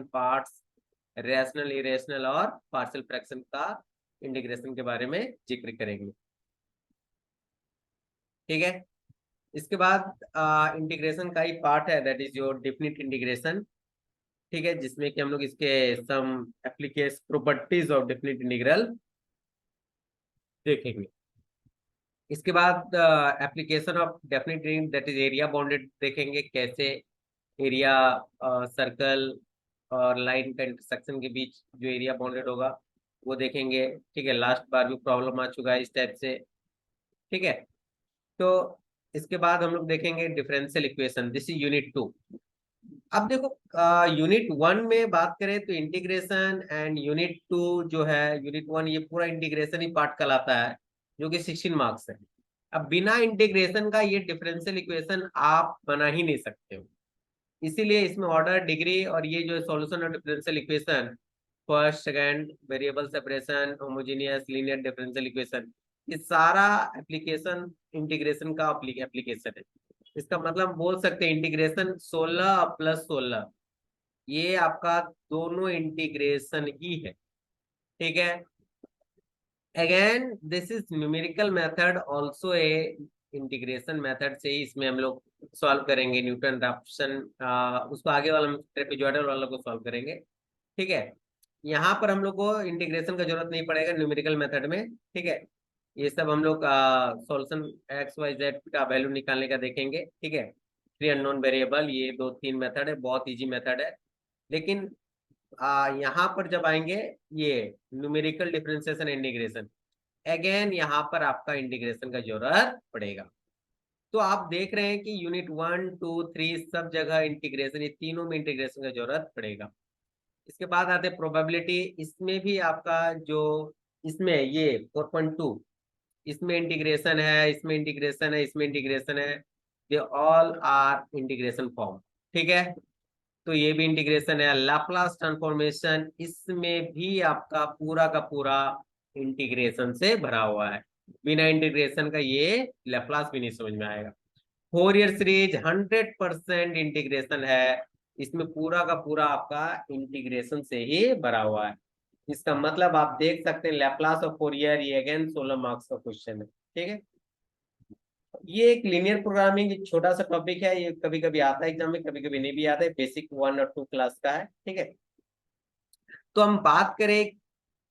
Parts, rational, irrational और partial fraction का integration के बारे में जिक्र करेंगे। ठीक है, इसके बाद इंटीग्रेशन का ही पार्ट है, that is your definite integration. ठीक है, जिसमें कि हम लोग इसके some application properties of definite integral देखेंगे। इसके बाद application of definite that is area bounded देखेंगे, कैसे एरिया सर्कल और लाइन का इंटरसेक्शन के बीच जो एरिया बाउंडेड होगा वो देखेंगे। ठीक है, लास्ट बार भी प्रॉब्लम आ चुका है इस टाइप से। ठीक है, तो इसके बाद हम लोग देखेंगे differential equation, this is unit 2। अब देखो, यूनिट 1 में बात करें तो इंटीग्रेशन, एंड यूनिट 2 जो है, यूनिट 1 ये पूरा इंटीग्रेशन ही पार्ट कहलाता है, जो कि 16 मार्क्स है। अब बिना इंटीग्रेशन का ये डिफरेंशियल इक्वेशन आप बना ही नहीं सकते हो, इसीलिए इसमें ऑर्डर, डिग्री और ये जो solution of differential equation, first second, variable separation, homogeneous, linear differential equation, ये सारा एप्लीकेशन इंटीग्रेशन का एप्लीकेशन है। इसका मतलब बोल सकते हैं इंटीग्रेशन 16 प्लस 16 ये आपका दोनों इंटीग्रेशन ही है। ठीक है, again this is numerical method also a integration method से ही इसमें हम लोग सॉल्व करेंगे न्यूटन रैप्सन, उसको आगे वाला ट्रेपेजॉइडल वाला को सॉल्व करेंगे। ठीक है, यहाँ पर हम लोग को इंटीग्रेशन का जरूरत नहीं पड़ेगा न्यूमेरिकल मेथड में। ठीक है, ये सब हम लोग सॉल्यूशन एक्स वाई जेड का वैल्यू निकालने का देखेंगे। ठीक है, 3 अननोन वेरिएबल, ये 2-3 मेथड है, बहुत इजी मेथड है। लेकिन यहाँ पर जब आएंगे ये न्यूमेरिकल डिफरेंशिएशन इंटीग्रेशन, अगेन यहाँ पर आपका इंटीग्रेशन का जरूरत पड़ेगा। तो आप देख रहे हैं कि यूनिट 1, 2, 3 सब जगह इंटीग्रेशन, ये तीनों में इंटीग्रेशन का जरूरत पड़ेगा। इसके बाद आते प्रोबेबिलिटी, इसमें भी आपका जो इसमें ये 4.2 इसमें इंटीग्रेशन है, इसमें इंटीग्रेशन है, इसमें इंटीग्रेशन है, they all are integration form. ठीक है, तो ये भी इंटीग्रेशन है। लैपलास ट्रांसफॉर्मेशन, इसमें भी आपका पूरा का पूरा इंटीग्रेशन से भरा हुआ है, बिना इंटीग्रेशन का ये लैपलास भी नहीं समझ में आएगा। फोरियर सीरीज 100% इंटीग्रेशन है, इसमें पूरा का पूरा आपका इंटीग्रेशन से ही भरा हुआ है। इसका मतलब आप देख सकते हैं लैपलास ऑफ फोरियर, ये अगेन 16 मार्क्स का क्वेश्चन है। ठीक है, ये एक लीनियर प्रोग्रामिंग छोटा सा टॉपिक है, ये कभी कभी आता है एग्जाम में, कभी कभी नहीं भी आता है, बेसिक 1 और 2 क्लास का है। ठीक है, तो हम बात करें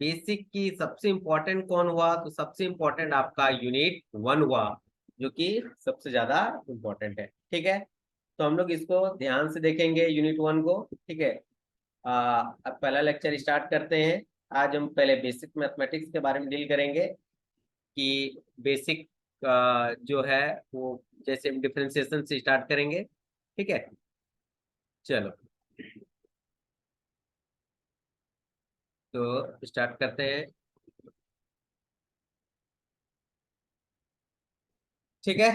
बेसिक की, सबसे इंपॉर्टेंट कौन हुआ, तो सबसे इंपॉर्टेंट आपका यूनिट 1 हुआ, जो कि सबसे ज्यादा इंपॉर्टेंट है। ठीक है, तो हम लोग इसको ध्यान से देखेंगे यूनिट 1 को। ठीक है, अब पहला लेक्चर स्टार्ट करते हैं। आज हम पहले बेसिक मैथमेटिक्स के बारे में डील करेंगे कि बेसिक जो है वो जैसे हम डिफरेंशिएशन से स्टार्ट करेंगे। ठीक है, चलो तो स्टार्ट करते हैं। ठीक है,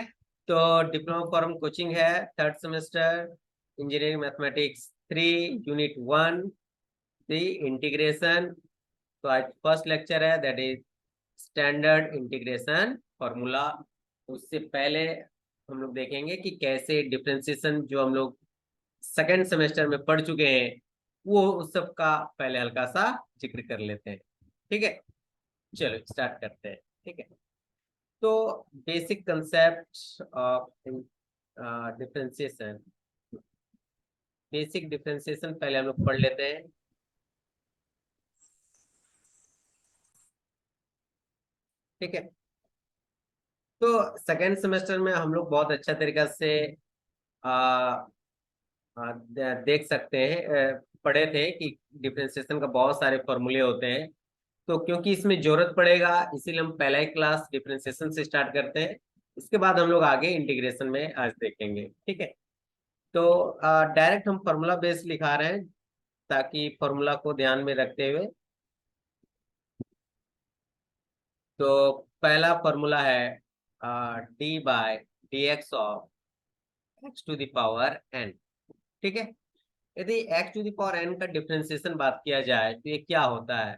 तो डिप्लोमा फॉर्म कोचिंग है, 3rd semester, engineering mathematics 3, unit 1, the integration. तो आज फर्स्ट लेक्चर है, that is standard integration formula. उससे पहले हम लोग देखेंगे कि कैसे डिफरेंशिएशन जो हम लोग सेकेंड सेमेस्टर में पढ़ चुके हैं वो उस सब का पहले हल्का सा जिक्र कर लेते हैं। ठीक है, चलो स्टार्ट करते हैं। ठीक है, तो basic concept of differentiation, basic differentiation पहले हम लोग पढ़ लेते हैं। ठीक है, तो सेकेंड सेमेस्टर में हम लोग बहुत अच्छा तरीका से आ, देख सकते हैं, पढ़े थे कि डिफरेंशिएशन का बहुत सारे फॉर्मूले होते हैं। तो क्योंकि इसमें जरूरत पड़ेगा, इसीलिए हम पहला ही क्लास डिफरेंशिएशन से स्टार्ट करते हैं। इसके बाद हम लोग आगे इंटीग्रेशन में आज देखेंगे। ठीक है, तो डायरेक्ट हम फॉर्मूला बेस लिखा रहे हैं, ताकि फॉर्मूला को ध्यान में रखते हुए। तो पहला फॉर्मूला है d by d x of x to the power n. ठीक है, यदि एक्स टू दावर एन का डिफरेंशिएशन बात किया जाए तो ये क्या होता है,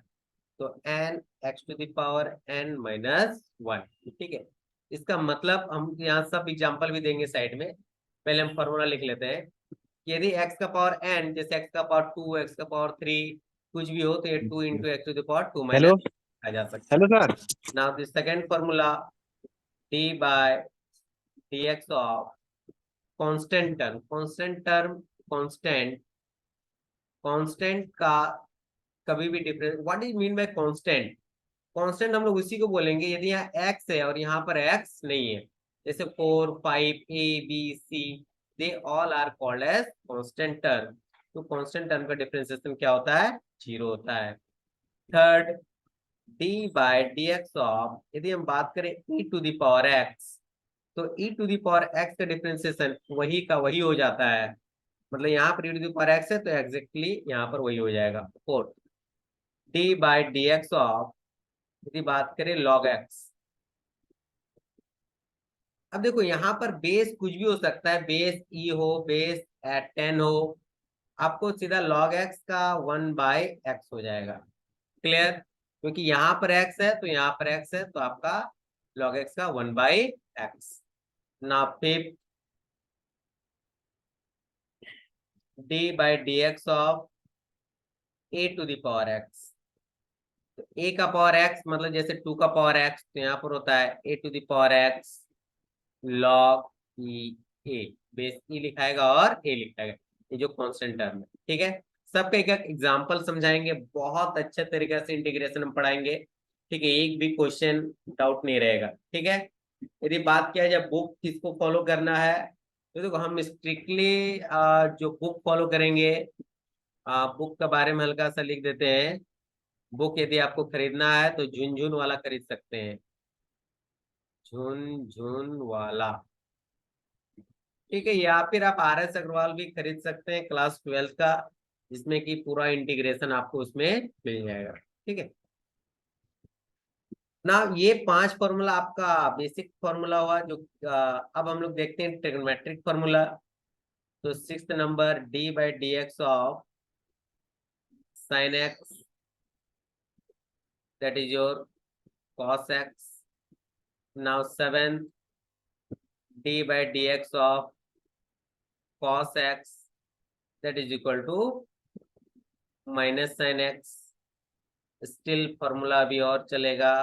तो n x to the power n minus 1। ठीक है, इसका मतलब हम यहाँ सब एग्जांपल भी देंगे साइड में, पहले हम फॉर्मूला लिख लेते हैं। यदि x का पावर n, जैसे x का पावर 2, x का पावर 3 कुछ भी हो, तो ये 2 into x to the power 2 hello minus आ जा सकता हेलो है। Sir. Now the second formula, d by dx of constant term, constant constant का कभी भी difference, what is mean by constant? Constant हम लोग उसी को बोलेंगे यदि यहाँ x है और यहाँ पर x नहीं है, जैसे 4 5 a b c, they all are called as constant term. तो कांस्टेंट टर्म का डिफरेंशिएशन क्या होता है? जीरो होता है। Third, d by dx of, यदि हम बात करें e to the power x, तो e to the power x का डिफरेंशिएशन वही का वही हो जाता है, मतलब यहाँ पर e to the power x है तो एग्जैक्टली यहाँ पर वही हो जाएगा। Fourth, d by dx of, यदि बात करें log x, अब देखो यहाँ पर बेस कुछ भी हो सकता है, बेस ई हो, बेस 10 हो, आपको सीधा log x का 1/x हो जाएगा। क्लियर? क्योंकि यहाँ पर x है तो यहाँ पर x है, तो आपका log x का 1/x। ना fifth, d by d x of a to the power x, तो a का पावर x मतलब जैसे 2 का पावर x, तो यहाँ पर होता है a to the power x log e a, base e लिखाएगा और ए लिखाएगा, ये जो कांस्टेंट टर्म है। ठीक है, सबका एक एक एग्जांपल समझाएंगे, बहुत अच्छे तरीके से इंटीग्रेशन हम पढ़ाएंगे। ठीक है, एक भी क्वेश्चन डाउट नहीं रहेगा। ठीक है, यदि बात किया जाए बुक किसको फॉलो करना है, तो देखो हम स्ट्रिक्टली जो बुक फॉलो करेंगे, बुक के बारे में हल्का सा लिख देते हैं। बुक यदि आपको खरीदना है तो झुनझुन वाला खरीद सकते हैं, झुनझुन वाला। ठीक है, या फिर आप आर एस अग्रवाल भी खरीद सकते हैं क्लास 12 का, जिसमें कि पूरा इंटीग्रेशन आपको उसमें मिल जाएगा। ठीक है ना, ये 5 फॉर्मूला आपका बेसिक फॉर्मूला हुआ जो अब हम लोग देखते हैं ट्रिग्नोमेट्रिक फॉर्मूला। तो 6th नंबर, d by d x of sine x, that is your cos x. Now 7th, d by d x of cos x, that is equal to minus sine x. Still formula अभी और चलेगा।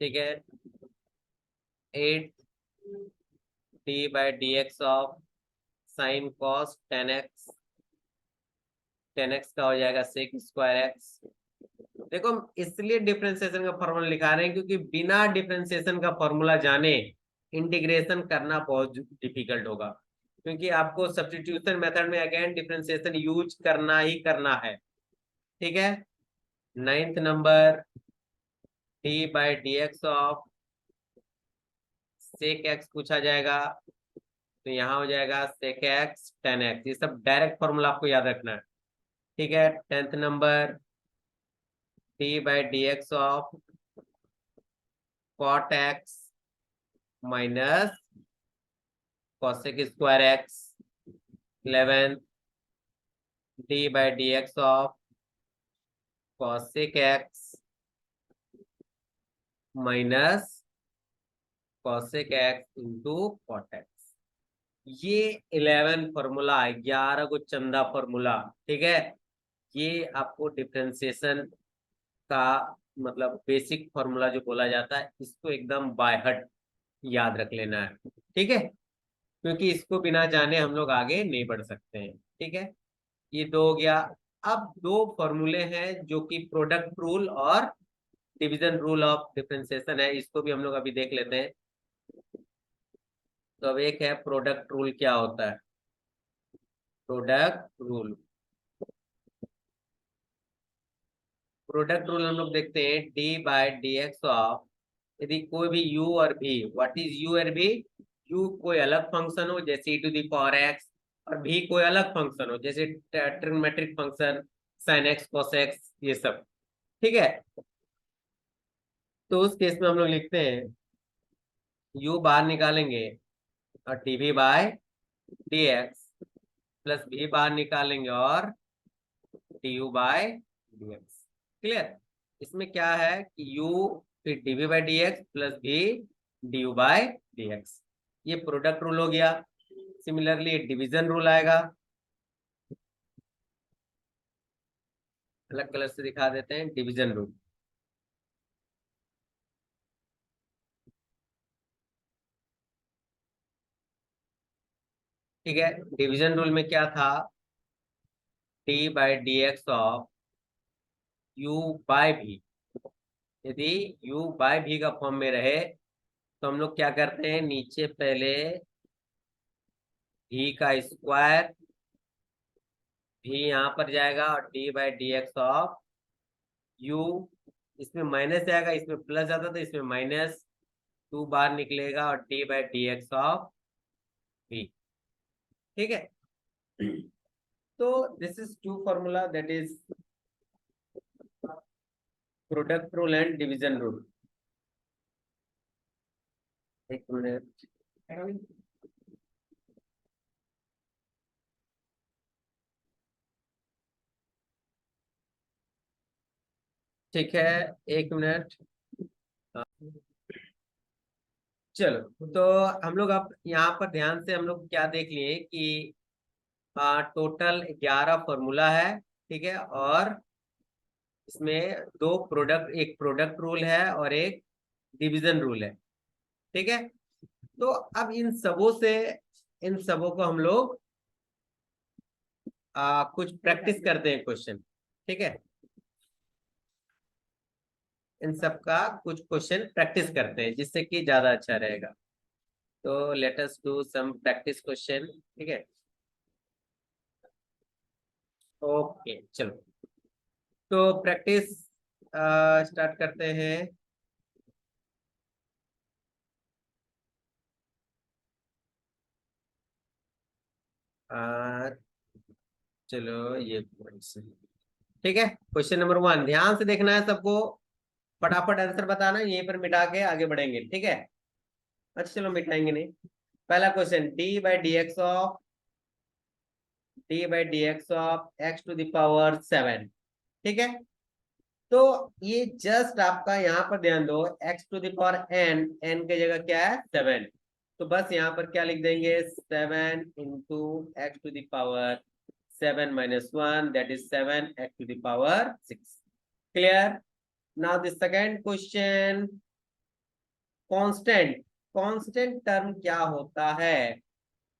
ठीक है, 8 d by d x of sine cos 10x, 10x का हो जाएगा sec square x. देखो हम इसलिए डिफरेंशिएशन का फॉर्मूला लिखा रहे हैं क्योंकि बिना डिफरेंशिएशन का फॉर्मूला जाने इंटीग्रेशन करना बहुत डिफिकल्ट होगा, क्योंकि आपको सब्स्टिट्यूशन मेथड में अगेन डिफरेंशिएशन यूज करना ही करना है। ठीक है, 9th नंबर, d by d x of sec x पूछा जाएगा, तो यहाँ हो जाएगा सेक एक्स 10x। ये सब डायरेक्ट फॉर्मूला आपको याद रखना है। ठीक है, 10th नंबर, d by d x of cot x minus cosec square x. 11th, d by d x of cosec x minus cosec x into cot x. ये 11 फॉर्मूला, 11 को चंदा फॉर्मूला। ठीक है, ये आपको डिफरेंशिएशन का मतलब बेसिक फॉर्मूला जो बोला जाता है, इसको एकदम बाय हार्ट याद रख लेना है। ठीक है, क्योंकि इसको बिना जाने हम लोग आगे नहीं बढ़ सकते हैं। ठीक है, ये दो हो गया। अब दो फॉर्मूले हैं जो कि प्रोडक्ट रूल और डिवीजन रूल ऑफ डिफरेंशिएशन है, इसको भी हम लोग अभी देख लेते हैं। तो अब एक है प्रोडक्ट रूल, क्या होता है प्रोडक्ट रूल? प्रोडक्ट रूल हम लोग देखते हैं, d by d x of, यदि कोई भी u और v, व्हाट इज u और v? u कोई अलग फंक्शन हो जैसे e to the power x, और v कोई अलग फंक्शन हो जैसे trigonometric function sin x cos x, ये सब। ठीक है, तो उस केस में हम लोग लिखते हैं u बाहर निकालेंगे और dv by dx, plus v बाहर निकालेंगे और du बाय dx। क्लियर? इसमें क्या है कि u फिर dv by d x plus भी du बाई डी एक्स। ये प्रोडक्ट रूल हो गया। सिमिलरली डिवीजन रूल आएगा, अलग कलर से दिखा देते हैं, डिवीजन रूल। ठीक है, डिवीजन रूल में क्या था, d by d x of u by v, यदि u बाय भी का फॉर्म में रहे तो हम लोग क्या करते हैं, नीचे पहले v का स्क्वायर, v यहाँ पर जाएगा और d by d x of u, इसमें माइनस जाएगा, इसमें प्लस जाता तो इसमें माइनस, 2 बार निकलेगा और d by d x of v। ठीक है, तो this is two formula, that is product rule and division rule. एक मिनट, ठीक है, एक मिनट। चलो, तो हम लोग अब यहाँ पर ध्यान से हम लोग क्या देख लिए कि टोटल 11 फॉर्मूला है। ठीक है, और इसमें दो प्रोडक्ट, एक प्रोडक्ट रूल है और एक डिवीजन रूल है। ठीक है, तो अब इन सबों को हम लोग कुछ प्रैक्टिस करते हैं क्वेश्चन। ठीक है, इन सब का कुछ क्वेश्चन प्रैक्टिस करते हैं जिससे कि ज्यादा अच्छा रहेगा। तो let us do some practice question. ठीक है, ओके, चलो, तो प्रैक्टिस स्टार्ट करते हैं। आ, चलो, ये question। ठीक है, क्वेश्चन नंबर 1 ध्यान से देखना है सबको, फटाफट आंसर बताना, यहीं पर मिटा के आगे बढ़ेंगे। ठीक है, अच्छा चलो मिटाएंगे नहीं। पहला question, d by d x of x to the power 7। ठीक है, तो ये जस्ट आपका यहाँ पर ध्यान दो, x to the power n, n की जगह क्या है 7, तो बस यहाँ पर क्या लिख देंगे, 7 into x to the power 7 minus 1, that is 7 x to the power 6। Clear? Now the second question, constant, constant term क्या होता है,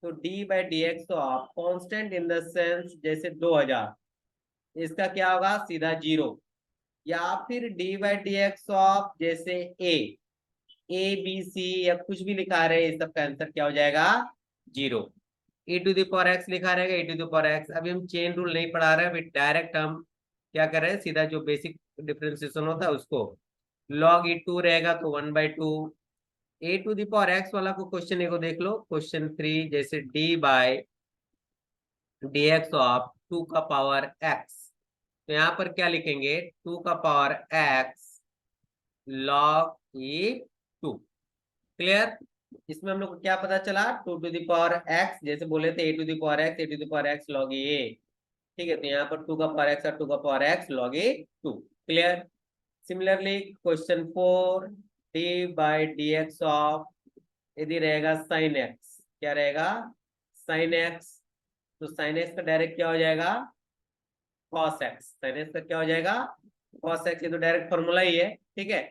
तो d by d x of constant in the sense जैसे 2000, इसका क्या होगा, सीधा 0, या फिर d by d x of जैसे ए बी सी या कुछ भी लिखा रहे, इस सब का आंसर क्या हो जाएगा, 0। e to the power x लिखा रहेगा, e to the power x. अभी हम चेन रूल नहीं पढ़ा रहे हैं, अभी डायरेक्ट हम क्या कर रहे हैं, सीधा जो बेसिक डिफरेंशिएशन होता है उसको, log e2 रहेगा तो 1/2। ए टू द पावर एक्स वाला को क्वेश्चन को देख लो, क्वेश्चन 3 जैसे D by d x of 2 का पावर एक्स, तो यहाँ पर क्या लिखेंगे, 2 का power x log e2। Clear? इसमें हम लोग को क्या पता चला, 2 टू द पावर एक्स, जैसे बोले थे a to the power x, a to the power x log a. ठीक है, तो यहाँ पर 2 का पावर एक्स और 2 का power x log e2। Clear? Similarly question 4, D by d x of, यदि रहेगा साइन एक्स, क्या रहेगा, साइन एक्स, तो साइन एक्स का डायरेक्ट क्या हो जाएगा, कॉस एक्स। साइन एक्स का क्या हो जाएगा, कॉस एक्स, ये तो डायरेक्ट फॉर्मूला ही है। ठीक है,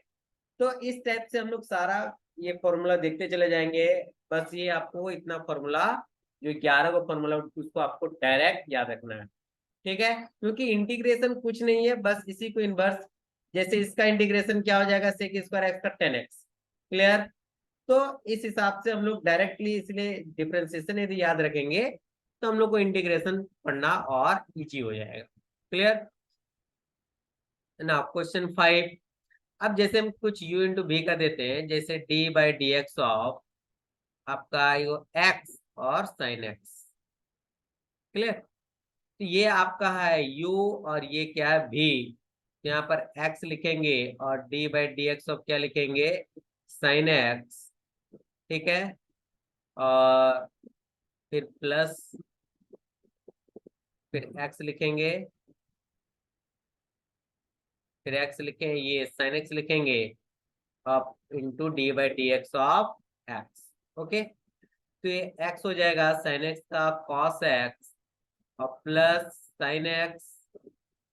तो इस टाइप से हम लोग सारा ये फॉर्मूला देखते चले जाएंगे। बस ये आपको इतना फॉर्मूला, जो 11 को फॉर्मूला, उसको आपको डायरेक्ट याद रखना है। ठीक है, क्योंकि इंटीग्रेशन कुछ नहीं है, बस इसी को इनवर्स, जैसे इसका इंटीग्रेशन क्या हो जाएगा, सेक स्क्वायर एक्स का 10x। क्लियर? तो इस हिसाब से हम लोग डायरेक्टली, इसलिए डिफरेंशिएशन यदि याद रखेंगे तो हम लोग को इंटीग्रेशन पढ़ना और इजी हो जाएगा। क्लियर ना? क्वेश्चन 5, अब जैसे हम कुछ u इंटू भी का देते हैं, जैसे D by d x of आपका यो एक्स और साइन एक्स। क्लियर? तो ये आपका है u और ये क्या है भी, यहाँ पर x लिखेंगे और D by d x of क्या लिखेंगे, साइन एक्स। ठीक है, और फिर प्लस, फिर x लिखेंगे, फिर x लिखें, ये साइन x लिखेंगे, अब into D by d x of x. Okay, तो ये x हो जाएगा साइन एक्स का कॉस एक्स और प्लस साइन एक्स।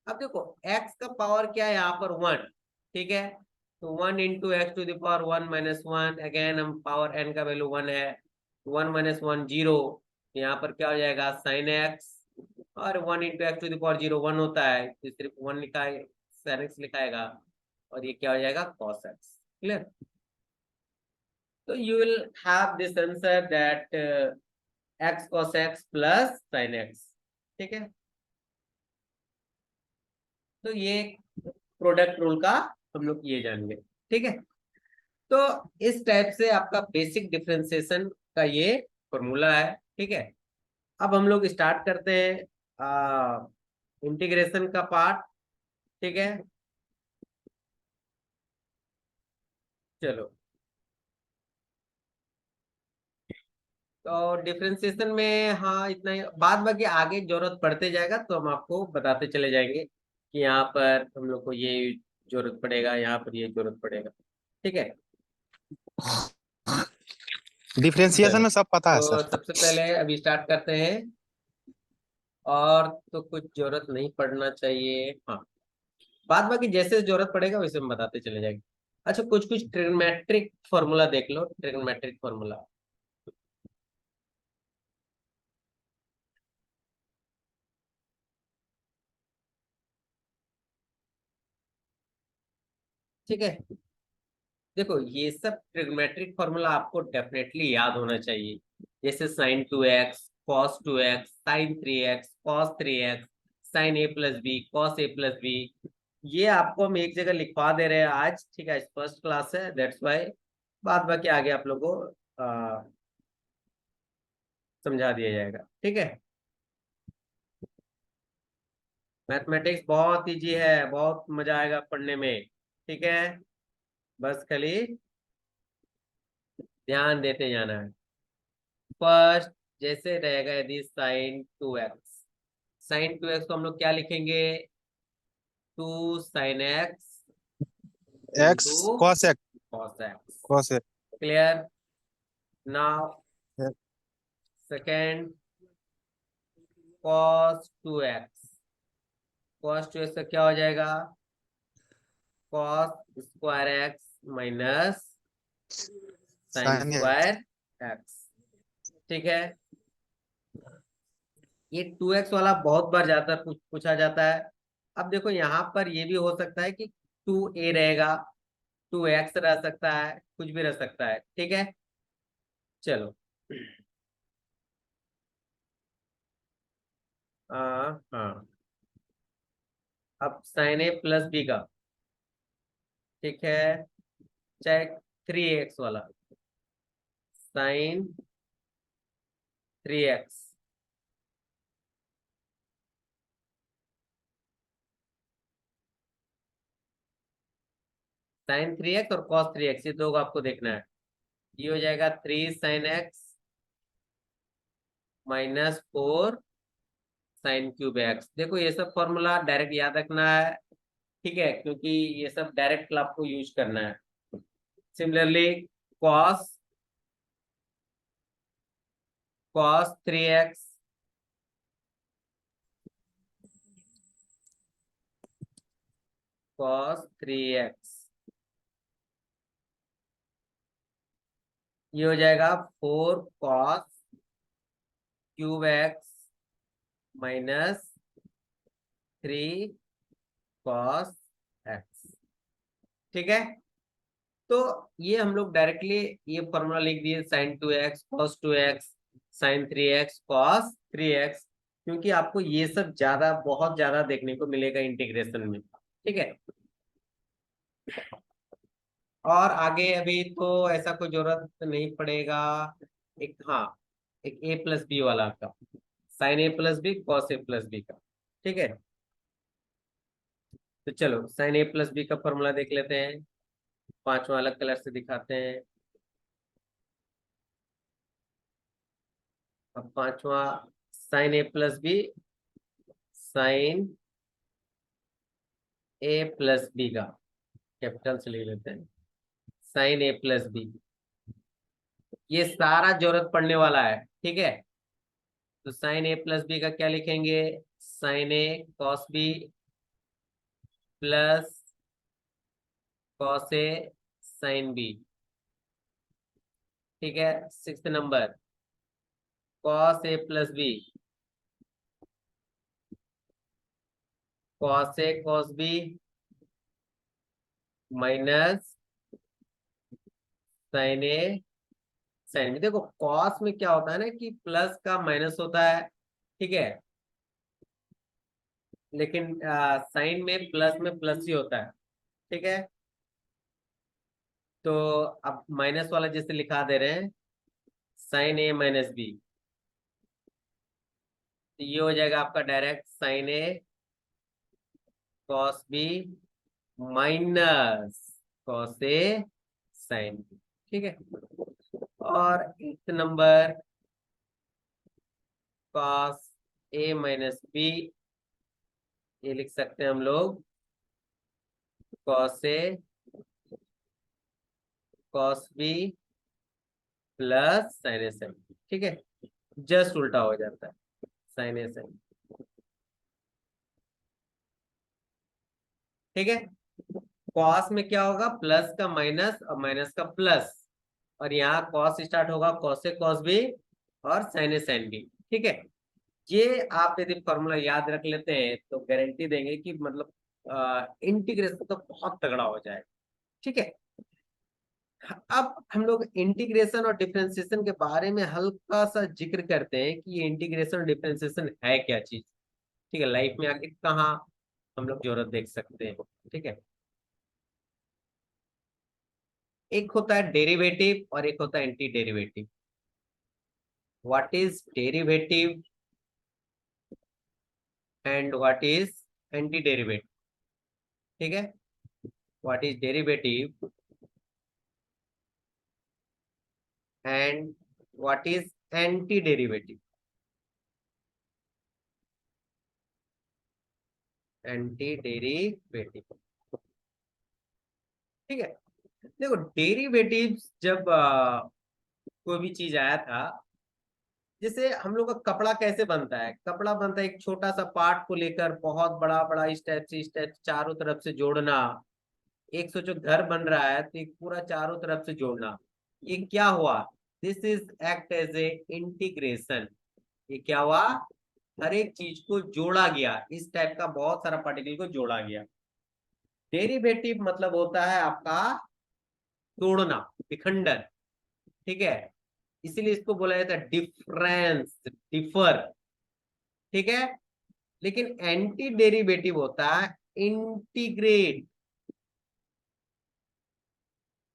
अब देखो x का पावर क्या है यहाँ पर 1, ठीक है, तो 1 into x⁻1 - 1, अगेन हम पावर n का वैल्यू 1 है, 1 - 1 0, यहाँ पर क्या हो जाएगा साइन एक्स, और 1 into x⁻0 1 होता है तो सिर्फ 1 लिखा है, साइन एक्स लिखाएगा, और ये क्या हो जाएगा कॉस एक्स। क्लियर? तो you will have this answer that x cos x plus sine x. ठीक है, तो ये प्रोडक्ट रूल का हम लोग ये जानेंगे। ठीक है, तो इस टाइप से आपका बेसिक डिफरेंशिएशन का ये फॉर्मूला है। ठीक है, अब हम लोग स्टार्ट करते हैं इंटीग्रेशन का पार्ट। ठीक है, चलो, तो डिफरेंशिएशन में हाँ इतना ही, बाद बाकी आगे जरूरत पड़ते जाएगा तो हम आपको बताते चले जाएंगे कि यहाँ पर हम लोग को ये जरूरत पड़ेगा, यहाँ पर ये जरूरत पड़ेगा। ठीक है, डिफरेंशिएशन चलो, में सब पता है तो सर। सबसे पहले अभी स्टार्ट करते हैं, और तो कुछ जरूरत नहीं पड़ना चाहिए। हाँ, बाद बाकी जैसे जरूरत पड़ेगा वैसे हम बताते चले जाएंगे। अच्छा, कुछ कुछ ट्रिग्नोमेट्रिक फॉर्मूला देख लो, ट्रिग्नोमेट्रिक फॉर्मूला। ठीक है, देखो ये सब ट्रिग्नोमेट्रिक फॉर्मूला आपको डेफिनेटली याद होना चाहिए, जैसे sin 2x cos 2x sin 3x cos 3x sin a+b cos a+b, ये आपको हम एक जगह लिखवा दे रहे हैं आज। ठीक है, फर्स्ट क्लास है, दैट्स वाई बाद बाकी आगे आप लोगों को समझा दिया जाएगा। ठीक है, मैथमेटिक्स बहुत इजी है, बहुत मजा आएगा पढ़ने में। ठीक है, बस खाली ध्यान देते जाना है। फर्स्ट जैसे रहेगा, यदि sin 2x को हम लोग क्या लिखेंगे, 2 sin x x into cos x cos x. Cos clear? Now x second, cos 2x का क्या हो जाएगा, cos² x minus sine sine x. Square x. ठीक है, ये 2x वाला बहुत बार जाता पूछा जाता है। अब देखो यहाँ पर ये भी हो सकता है कि 2a रहेगा, 2x रह सकता है, कुछ भी रह सकता है। ठीक है, चलो, हाँ, अब sin a+b का, ठीक है, चाहे 3x वाला sin 3x, sin 3x और cos 3x, ये दो को आपको देखना है। ये हो जाएगा 3 sin x minus 4 sin³ x। देखो ये सब फॉर्मूला डायरेक्ट याद रखना है। ठीक है, क्योंकि ये सब डायरेक्ट आपको यूज करना है। Similarly cos cos 3x cos 3x, ये हो जाएगा 4 cos³ x minus 3 cos x। ठीक है, तो ये हम लोग डायरेक्टली ये फॉर्मूला लिख दिए, sin 2x cos 2x sin 3x cos 3x, क्योंकि आपको ये सब ज्यादा बहुत ज्यादा देखने को मिलेगा इंटीग्रेशन में। ठीक है, और आगे अभी तो ऐसा कोई जरूरत नहीं पड़ेगा। एक, हाँ, एक a+b वाला का, sin a+b cos a+b का। ठीक है, तो चलो sin a+b का फॉर्मूला देख लेते हैं, पांचवा अलग कलर से दिखाते हैं। अब पांचवा sin a+b sin a+b का कैपिटल से लिख लेते हैं, साइन ए प्लस बी, ये सारा जरूरत पड़ने वाला है, ठीक है। तो साइन ए प्लस बी का क्या लिखेंगे, sign A cos B plus cos A sine B, ठीक है। 6 number, cos A plus B, cos A cos B minus sign A sine B. देखो कॉस में क्या होता है ना कि प्लस का माइनस होता है, ठीक है, लेकिन साइन में प्लस ही होता है, ठीक है। तो अब माइनस वाला जैसे लिखा दे रहे हैं, साइन ए माइनस बी, तो ये हो जाएगा आपका direct sine A cos B minus cos A sine B, ठीक है। और 8 number, cos A minus B, ये लिख सकते हैं हम लोग cos A cos B plus sign A sine B, ठीक है। जस्ट उल्टा हो जाता है, साइन ए साइन, ठीक है। कॉस में क्या होगा, प्लस का माइनस और माइनस का प्लस, और यहाँ कॉस स्टार्ट होगा, कॉस ए कॉस बी और साइन ए साइन बी, ठीक है। ये आप यदि फॉर्मूला याद रख लेते हैं तो गारंटी देंगे कि मतलब इंटीग्रेशन तो बहुत तगड़ा हो जाएगा, ठीक है। अब हम लोग इंटीग्रेशन और डिफरेंशिएशन के बारे में हल्का सा जिक्र करते हैं कि ये इंटीग्रेशन और डिफरेंशिएशन है क्या चीज, ठीक है। लाइफ में आगे कहाँ हम लोग जरूरत देख सकते हैं, ठीक है। एक होता है डेरिवेटिव और एक होता है anti derivative. What is derivative and what is anti derivative, ठीक है। What is derivative and what is anti derivative, anti derivative, ठीक है। देखो डेरिवेटिव्स जब कोई भी चीज आया था, जैसे हम लोग का कपड़ा कैसे बनता है, कपड़ा बनता है एक छोटा सा पार्ट को लेकर बहुत बड़ा बड़ा इस टाइप से चारों तरफ से जोड़ना। एक सोचो घर बन रहा है तो एक पूरा चारों तरफ से जोड़ना, ये क्या हुआ, this is act as a integration. ये क्या हुआ, हर एक चीज को जोड़ा गया, इस टाइप का बहुत सारा पार्टिकल को जोड़ा गया। डेरिवेटिव मतलब होता है आपका तोड़ना, विखंडन, ठीक है। इसीलिए इसको बोला जाता है डिफरेंस, डिफर, ठीक है। लेकिन एंटी डेरिवेटिव होता है इंटीग्रेट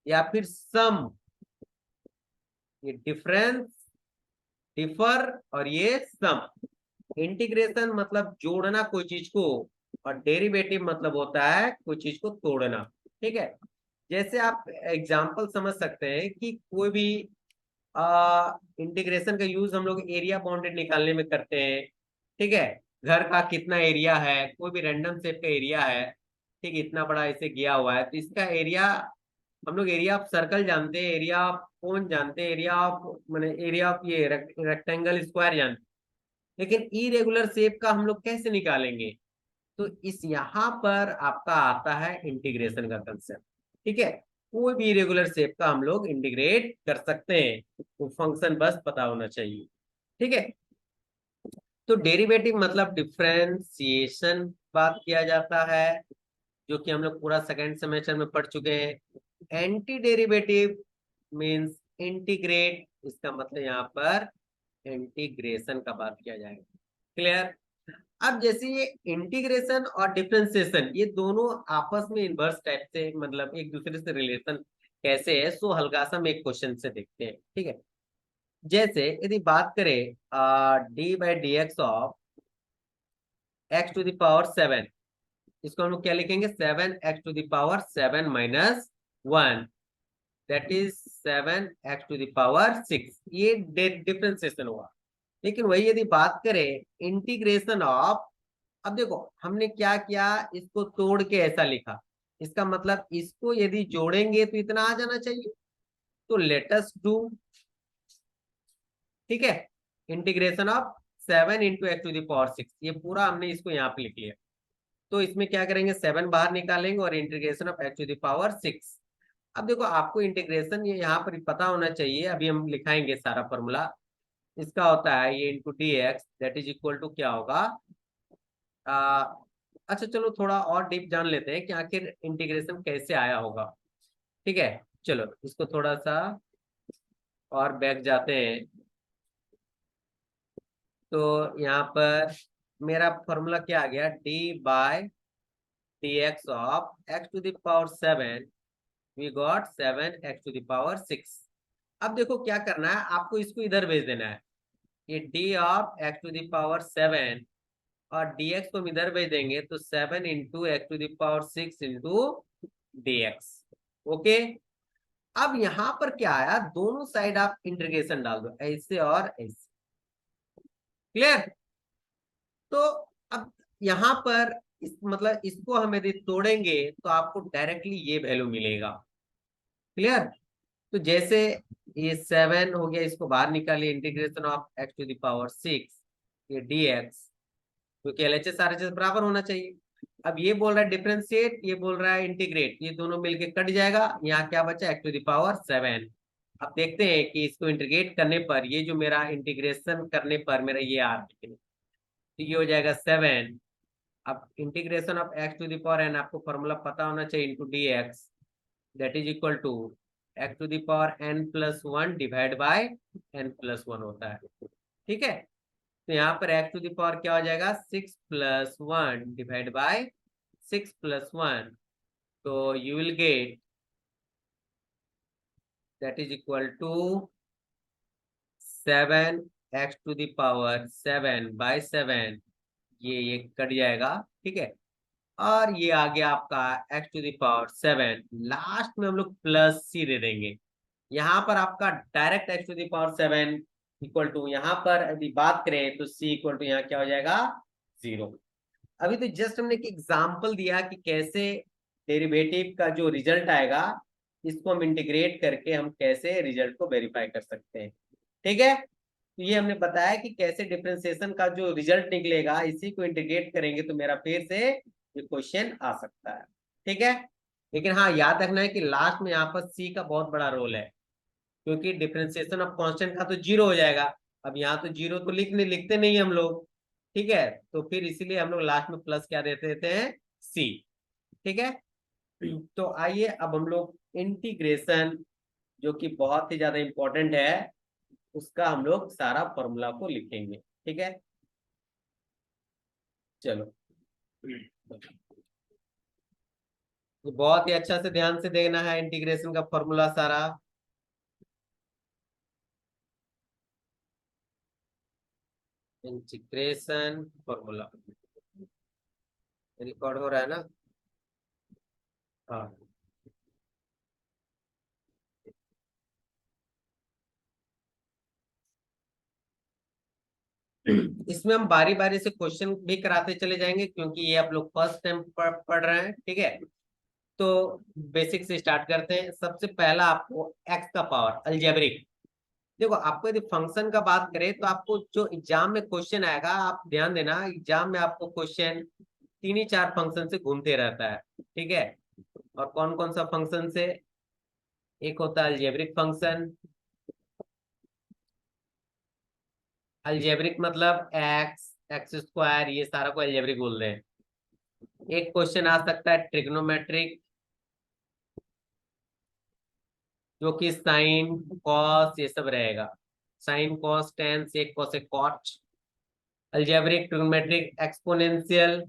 या फिर सम। ये डिफरेंस, डिफर और ये सम। इंटीग्रेशन मतलब जोड़ना कोई चीज को, और डेरिवेटिव मतलब होता है कोई चीज को तोड़ना, ठीक है। जैसे आप एग्जांपल समझ सकते हैं कि कोई भी इंटीग्रेशन का यूज हम लोग एरिया बाउंडेड निकालने में करते हैं, ठीक है। घर का कितना एरिया है, कोई भी रैंडम शेप का एरिया है, ठीक है, इतना बड़ा इसे गया हुआ है तो इसका एरिया, हम लोग एरिया ऑफ सर्कल जानते हैं, एरिया ऑफ कोन जानते हैं, एरिया ऑफ मैंने एरिया ऑफ ये रेक्टेंगल स्क्वायर जानते हैं, लेकिन इरेगुलर शेप का हम लोग कैसे निकालेंगे। तो इस यहाँ पर आपका आता है इंटीग्रेशन का कंसेप्ट, ठीक है। कोई भी इरेगुलर शेप का हम लोग इंटीग्रेट कर सकते हैं, वो फंक्शन बस पता होना चाहिए, ठीक है। तो डेरिवेटिव मतलब डिफरेंशिएशन बात किया जाता है, जो कि हम लोग पूरा सेकंड सेमेस्टर में पढ़ चुके हैं। एंटी डेरिवेटिव मींस इंटीग्रेट, इसका मतलब यहाँ पर इंटीग्रेशन का बात किया जाएगा, क्लियर। अब जैसे ये इंटीग्रेशन और डिफरेंशिएशन ये दोनों आपस में इनवर्स टाइप से मतलब एक दूसरे से रिलेशन कैसे है, सो हल्का सा हम एक क्वेश्चन से देखते हैं, ठीक है। जैसे यदि बात करें d by d x of x to the power 7, इसको हम लोग क्या लिखेंगे, 7x to the power 7 minus 1, that is 7x to the power 6, ये डिफरेंशिएशन हुआ। लेकिन वही यदि बात करें इंटीग्रेशन ऑफ, अब देखो हमने क्या किया, इसको तोड़ के ऐसा लिखा, इसका मतलब इसको यदि जोड़ेंगे तो इतना आ जाना चाहिए। तो लेट अस डू, ठीक है, इंटीग्रेशन ऑफ 7 × x⁴ ये पूरा हमने इसको यहाँ पे लिख लिया। तो इसमें क्या करेंगे, 7 बाहर निकालेंगे और इंटीग्रेशन ऑफ x⁴ अब देखो आपको इंटीग्रेशन ये यहाँ पर पता होना चाहिए, अभी हम लिखाएंगे सारा फॉर्मूला। इसका होता है ये into d x that is equal to क्या होगा, आ, अच्छा चलो थोड़ा और डीप जान लेते हैं कि आखिर इंटीग्रेशन कैसे आया होगा। ठीक है, चलो इसको थोड़ा सा और बैक जाते हैं। तो यहाँ पर मेरा फॉर्मूला क्या आ गया, d by d x of x⁴ we got 7 x⁴ अब देखो क्या करना है, आपको इसको इधर भेज देना है, ये डी ऑफ x⁴ और dx को हम इधर भेज देंगे तो 7 × x⁴ ओके। अब यहाँ पर क्या आया, दोनों साइड आप इंटीग्रेशन डाल दो, ऐसे और ऐसे, क्लियर। तो अब यहाँ पर मतलब इसको हम यदि तोड़ेंगे तो आपको डायरेक्टली ये वैल्यू मिलेगा, क्लियर। तो जैसे ये 7 हो गया, इसको बाहर निकालिए, इंटीग्रेशन ऑफ x⁴ ये dx, क्योंकि LHS RHS बराबर होना चाहिए। अब ये बोल रहा है डिफरेंशिएट, ये बोल रहा है इंटीग्रेट, ये दोनों मिलके कट जाएगा, यहाँ क्या बचा x⁴ अब देखते हैं कि इसको इंटीग्रेट करने पर ये जो मेरा इंटीग्रेशन करने पर मेरा ये आ रहा है, तो ये हो जाएगा 7। अब इंटीग्रेशन ऑफ x⁴ आपको फॉर्मूला पता होना चाहिए, into d x that is equal to x⁴n+1 divide by n+1 होता है, ठीक है। तो यहाँ पर x⁴ क्या हो जाएगा, 6+1 डिवाइड बाय 6+1, तो you will get that is equal to 7 x⁴ 7 by 7, ये कट जाएगा, ठीक है। और ये आ गया आपका x⁴ 7, लास्ट में हम लोग प्लस सी दे देंगे। यहाँ पर आपका डायरेक्ट x⁴ 7 इक्वल टू, यहाँ पर यदि बात करें तो c इक्वल टू यहाँ क्या हो जाएगा 0। अभी तो जस्ट हमने एक एग्जांपल दिया कि कैसे डेरिवेटिव का जो रिजल्ट आएगा इसको हम इंटीग्रेट करके हम कैसे रिजल्ट को वेरीफाई कर सकते हैं, ठीक है। तो ये हमने बताया कि कैसे डिफरेंशिएशन का जो रिजल्ट निकलेगा इसी को इंटीग्रेट करेंगे तो मेरा फिर से ये क्वेश्चन आ सकता है, ठीक है। लेकिन हाँ याद रखना है कि लास्ट में यहाँ पर सी का बहुत बड़ा रोल है, क्योंकि डिफरेंशिएशन ऑफ कांस्टेंट का तो 0 हो जाएगा। अब यहाँ तो 0 तो लिखते नहीं हम लोग, ठीक है। तो फिर इसीलिए हम लोग लास्ट में प्लस क्या देते हैं, सी, ठीक है। तो आइए अब हम लोग इंटीग्रेशन, जो कि बहुत ही ज्यादा इंपॉर्टेंट है, उसका हम लोग सारा फॉर्मूला को लिखेंगे, ठीक है। चलो तो बहुत ही अच्छा से ध्यान से देखना है इंटीग्रेशन का फॉर्मूला सारा। इंटीग्रेशन फॉर्मूला रिकॉर्ड हो रहा है ना, हाँ। इसमें हम बारी बारी से क्वेश्चन भी कराते चले जाएंगे, क्योंकि ये आप लोग फर्स्ट टाइम पढ़ रहे हैं, ठीक है। तो बेसिक से स्टार्ट करते हैं। सबसे पहला आपको एक्स का पावर अलजेब्रिक, देखो आपको यदि फंक्शन का बात करें तो आपको जो एग्जाम में क्वेश्चन आएगा, आप ध्यान देना, एग्जाम में आपको क्वेश्चन 3 ही 4 फंक्शन से घूमते रहता है, ठीक है। और कौन कौन सा फंक्शन से, एक होता है अलजेब्रिक फंक्शन, अलजेब्रिक मतलब x² ये सारा को अलजेब्रिक बोल रहे हैं। एक क्वेश्चन आ सकता है ट्रिग्नोमेट्रिक, जो कि साइन कॉस ये सब रहेगा, sine cos tan sec cosec cot. Algebraic trigonometric exponential,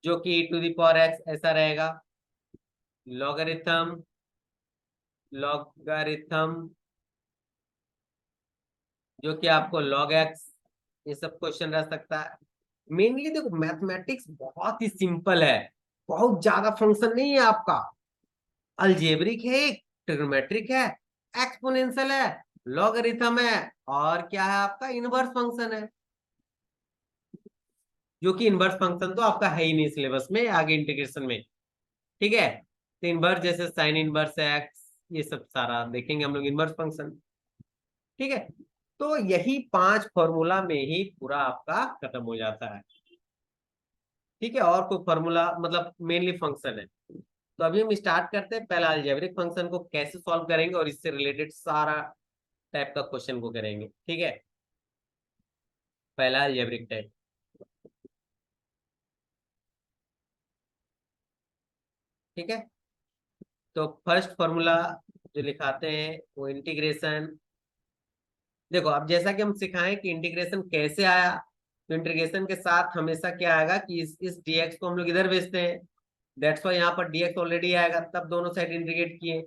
जो कि e⁴x ऐसा रहेगा। लॉगरिथम, लॉगरिथम जो कि आपको log x, ये सब क्वेश्चन रह सकता है। मेनली देखो मैथमेटिक्स बहुत ही सिंपल है, बहुत ज्यादा फंक्शन नहीं है आपका। अलजेब्रिक है, ट्रिग्नोमेट्रिक है, एक्सपोनेंशियल है, लॉगरिथम है, और क्या है आपका इनवर्स फंक्शन है। जो कि इनवर्स फंक्शन तो आपका है ही नहीं सिलेबस में आगे इंटीग्रेशन में, ठीक है। तो इनवर्स जैसे साइन इनवर्स एक्स, ये सब सारा देखेंगे हम लोग इनवर्स फंक्शन, ठीक है। तो यही 5 फॉर्मूला में ही पूरा आपका खत्म हो जाता है, ठीक है। और कोई फॉर्मूला मतलब मेनली फंक्शन है। तो अभी हम स्टार्ट करते हैं, पहला अलजेब्रिक फंक्शन को कैसे सॉल्व करेंगे और इससे रिलेटेड सारा टाइप का क्वेश्चन को करेंगे, ठीक है। पहला अलजेब्रिक टाइप, ठीक है। तो फर्स्ट फॉर्मूला जो लिखाते हैं वो इंटीग्रेशन। देखो अब जैसा कि हम सिखाएं कि इंटीग्रेशन कैसे आया, तो इंटीग्रेशन के साथ हमेशा क्या आएगा कि इस dx को हम लोग इधर भेजते हैं, दैट्स वाई यहाँ पर dx ऑलरेडी आएगा, तब दोनों साइड इंटीग्रेट किए।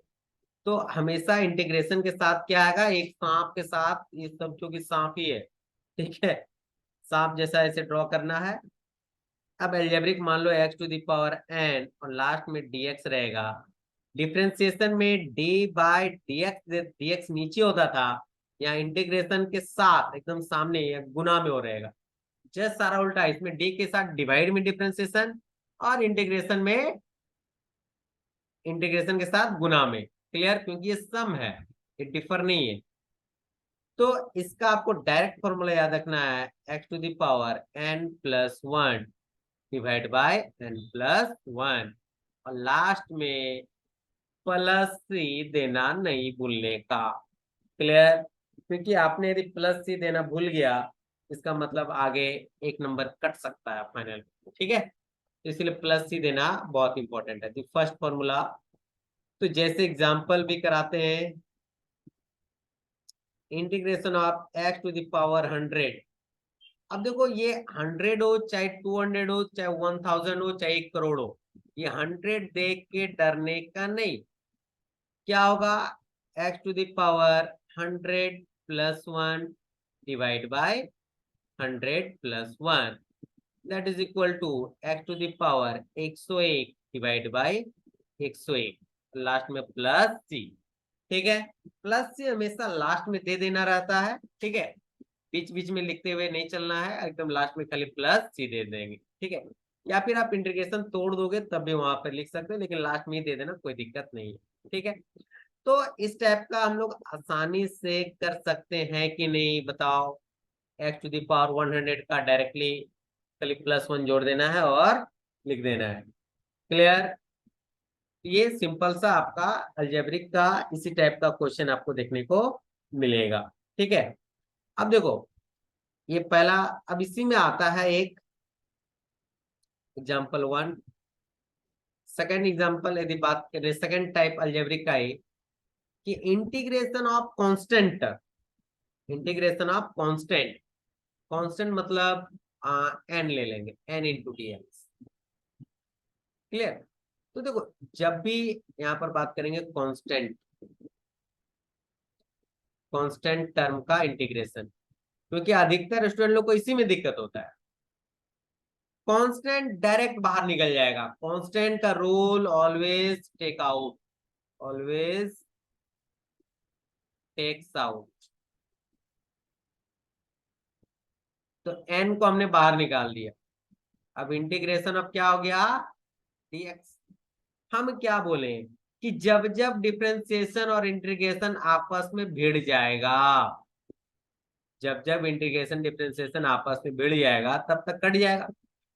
तो हमेशा इंटीग्रेशन के साथ क्या आएगा, एक सांप के साथ, ये सब क्योंकि सांप ही है, ठीक है। सांप जैसा ऐसे ड्रॉ करना है। अब एल्जेब्रिक मान लो x to the power n और लास्ट में dx रहेगा। डिफरेंशिएशन में d बाय dx नीचे होता था, या इंटीग्रेशन के साथ एकदम सामने या गुना में हो रहेगा। जस्ट सारा उल्टा, इसमें d के साथ डिवाइड में डिफरेंशिएशन, और इंटीग्रेशन के साथ गुना में। क्लियर, क्योंकि ये सम है, ये डिफर नहीं है। तो इसका आपको डायरेक्ट फॉर्मूला याद रखना है, x to the power n plus 1 divide by n plus 1, और लास्ट में प्लस सी देना नहीं भूलने का। क्लियर, क्योंकि आपने यदि प्लस सी देना भूल गया, इसका मतलब आगे एक नंबर कट सकता है फाइनल, ठीक है। तो इसलिए प्लस सी देना बहुत इंपॉर्टेंट है। तो फर्स्ट फॉर्मूला, तो जैसे एग्जांपल भी कराते हैं, integration of x to the power 100। अब देखो ये 100 हो चाहे 200 हो चाहे 1000 हो चाहे 1 करोड़ हो, ये 100 देख के डरने का नहीं। क्या होगा, x to the power 100 plus 1 divide by 100 plus 1, that is equal to x to the power 101 divide by 101, last में प्लस सी, ठीक है। प्लस सी हमेशा लास्ट में दे देना रहता है, ठीक है। बीच बीच में लिखते हुए नहीं चलना है, एकदम लास्ट में खाली प्लस सी दे देंगे, ठीक है। या फिर आप इंटीग्रेशन तोड़ दोगे तब भी वहां पर लिख सकते हैं, लेकिन लास्ट में ही दे देना, कोई दिक्कत नहीं है, ठीक है। तो इस टाइप का हम लोग आसानी से कर सकते हैं कि नहीं, बताओ। x टू द पावर 100 का डायरेक्टली खाली प्लस 1 जोड़ देना है और लिख देना है। क्लियर, ये सिंपल सा आपका अलजेब्रिक का इसी टाइप का क्वेश्चन आपको देखने को मिलेगा, ठीक है। अब देखो ये पहला, अब इसी में आता है एक एग्जाम्पल 1। सेकेंड एग्जाम्पल यदि बात करें, सेकेंड टाइप अलजेब्रिक का है कि integration of constant, integration of constant, constant मतलब एन ले लेंगे, n into d x. Clear, तो देखो जब भी यहाँ पर बात करेंगे कांस्टेंट, कांस्टेंट टर्म का इंटीग्रेशन, क्योंकि अधिकतर स्टूडेंट लोग को इसी में दिक्कत होता है। कांस्टेंट डायरेक्ट बाहर निकल जाएगा, कांस्टेंट का rule always take out, always takes out. तो एन को हमने बाहर निकाल दिया, अब इंटीग्रेशन अब क्या हो गया, डीएक्स। हम क्या बोले कि जब जब डिफरेंशिएशन और इंटीग्रेशन आपस में भिड़ जाएगा, जब जब इंटीग्रेशन डिफरेंशिएशन आपस में भिड़ जाएगा तब तक कट जाएगा।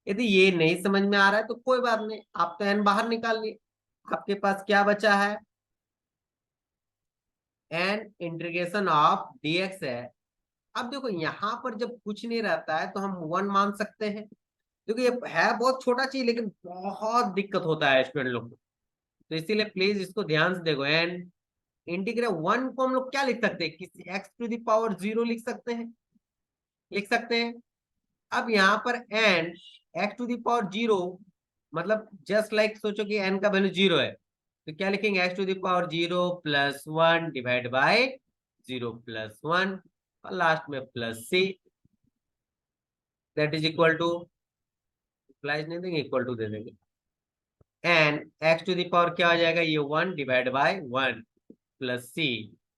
यदि ये नहीं समझ में आ रहा है तो कोई बात नहीं, आप तो एन बाहर निकाल लिए, आपके पास क्या बचा है, एन इंटीग्रेशन ऑफ डीएक्स है। अब देखो यहाँ पर जब कुछ नहीं रहता है तो हम 1 मान सकते हैं, क्योंकि ये है बहुत छोटा चीज, लेकिन बहुत दिक्कत होता है स्टूडेंट लोग को। तो इसीलिए प्लीज इसको ध्यान से देखो। एन इंटीग्रेट 1 को हम लोग क्या लिख सकते हैं, किसी x टू द पावर 0 लिख सकते हैं, लिख सकते हैं। अब यहाँ पर n x to the power 0 मतलब जस्ट लाइक सोचो कि n का वैल्यू 0 है, तो क्या लिखेंगे, x to the power 0 plus 1 divide by 0 plus 1, और लास्ट में plus c, that is equal to, plus नहीं देंगे इक्वल टू दे देंगे, n x to the power क्या हो जाएगा, ये 1 divide by 1 plus c,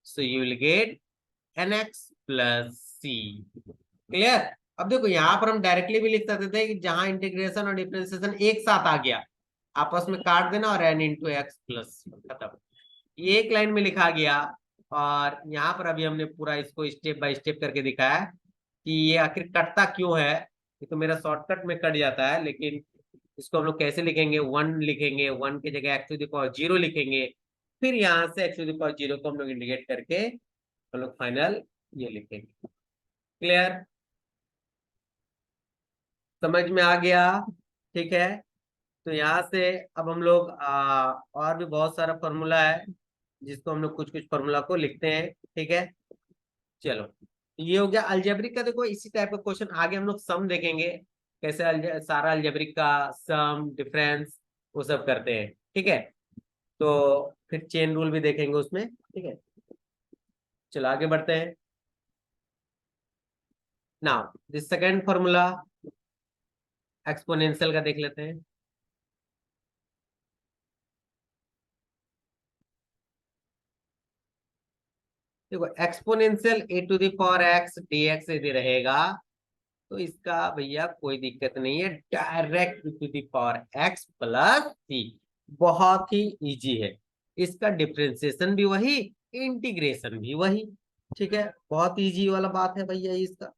so you will get nx plus c। Clear, अब देखो यहाँ पर हम डायरेक्टली भी लिख सकते थे कि जहां इंटीग्रेशन और डिफरेंशिएशन एक साथ आ गया, आपस में काट देना और n इंटू एक्स प्लस, खत्म। ये एक लाइन में लिखा गया। और यहाँ पर अभी हमने पूरा इसको स्टेप बाय स्टेप करके दिखाया कि ये आखिर कटता क्यों है। ये तो मेरा शॉर्टकट में कट जाता है, लेकिन इसको हम लोग कैसे लिखेंगे, 1 लिखेंगे, 1 की जगह एक्स टू द पावर 0 लिखेंगे, फिर यहाँ से एक्स टू द पावर 0 को हम लोग इंडिकेट करके हम लोग फाइनल ये लिखेंगे। क्लियर, समझ में आ गया? ठीक है। तो यहाँ से अब हम लोग और भी बहुत सारा फॉर्मूला है जिसको हम लोग कुछ कुछ फॉर्मूला को लिखते हैं। ठीक है, चलो ये हो गया अलजेब्रिक का। देखो इसी टाइप का क्वेश्चन आगे हम लोग सम देखेंगे, कैसे सारा अलजेब्रिक का सम डिफरेंस वो सब करते हैं। ठीक है, तो फिर चेन रूल भी देखेंगे उसमें। ठीक है, चलो आगे बढ़ते हैं। Now this second formula exponential का देख लेते हैं। देखो exponential a to the power x dx यदि रहेगा तो इसका भैया कोई दिक्कत नहीं है, direct to the power x plus c, बहुत ही इजी है। इसका डिफरेंशिएशन भी वही, इंटीग्रेशन भी वही। ठीक है, बहुत इजी वाला बात है भैया इसका।